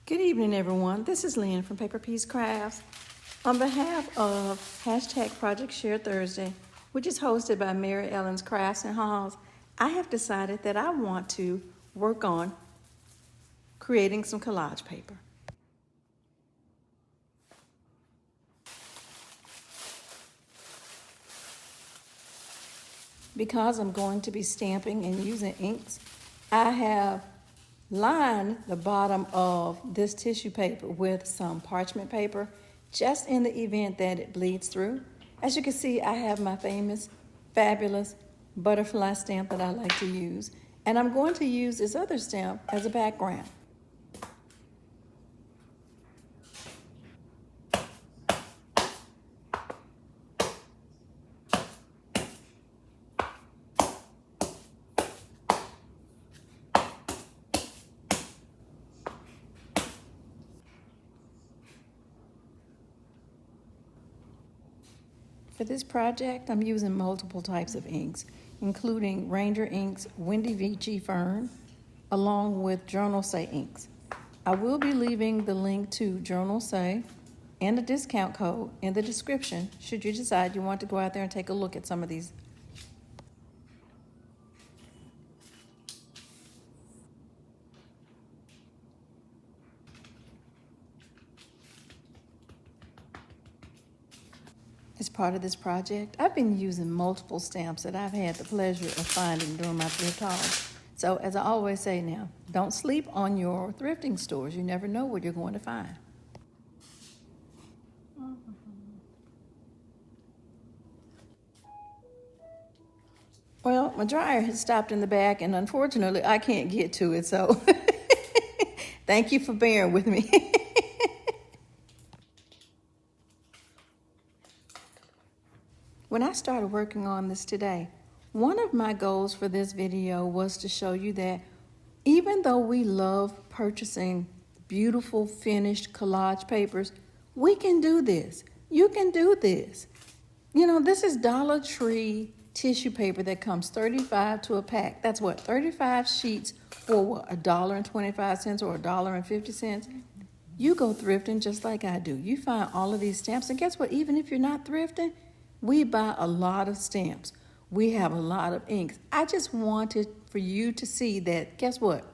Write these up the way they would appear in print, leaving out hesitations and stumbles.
Good evening, everyone. This is Lynn from papercraft. On behalf of #Project Share Thursday, which is hosted by Mary Ellen's Crafts and Halls, I have decided that I want to work on creating some collage paper. Because I'm going to be stamping and using inks, I have lined the bottom of this tissue paper with some parchment paper, just in the event that it bleeds through. As you can see, I have my famous, fabulous butterfly stamp that I like to use, and I'm going to use this other stamp as a background. For this project, I'm using multiple types of inks, including Ranger Inks, Wendy Vici Fern, along with Journal Say inks. I will be leaving the link to Journal Say and a discount code in the description should you decide you want to go out there and take a look at some of these. As part of this project, I've been using multiple stamps that I've had the pleasure of finding during my thrift hauls. So as I always say now, don't sleep on your thrifting stores. You never know what you're going to find. Well, my dryer has stopped in the back, and unfortunately, I can't get to it, so thank you for bearing with me. When I started working on this today, one of my goals for this video was to show you that even though we love purchasing beautiful finished collage papers, we can do this. You can do this. You know, this is Dollar Tree tissue paper that comes 35 to a pack. That's what, 35 sheets for what, $1.25 or $1.50? You go thrifting just like I do. You find all of these stamps, and guess what? Even if you're not thrifting, we buy a lot of stamps. We have a lot of inks. I just wanted for you to see that, guess what?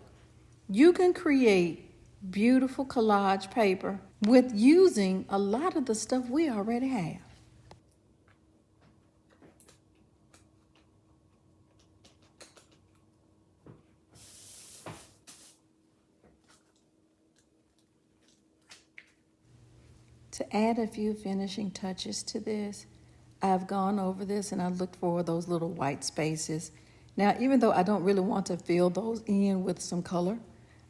You can create beautiful collage paper with using a lot of the stuff we already have. To add a few finishing touches to this, I've gone over this and I looked for those little white spaces. Now, even though I don't really want to fill those in with some color,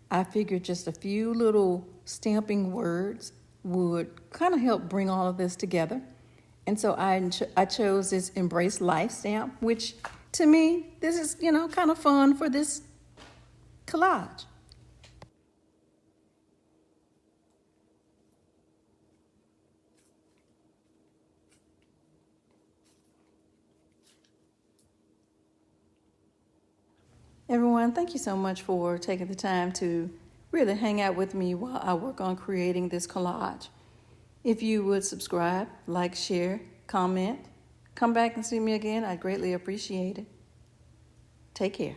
I figured just a few little stamping words would kind of help bring all of this together. And so I chose this Embrace Life stamp, which to me, this is, kind of fun for this collage. Everyone, thank you so much for taking the time to really hang out with me while I work on creating this collage. If you would subscribe, like, share, comment, come back and see me again, I'd greatly appreciate it. Take care.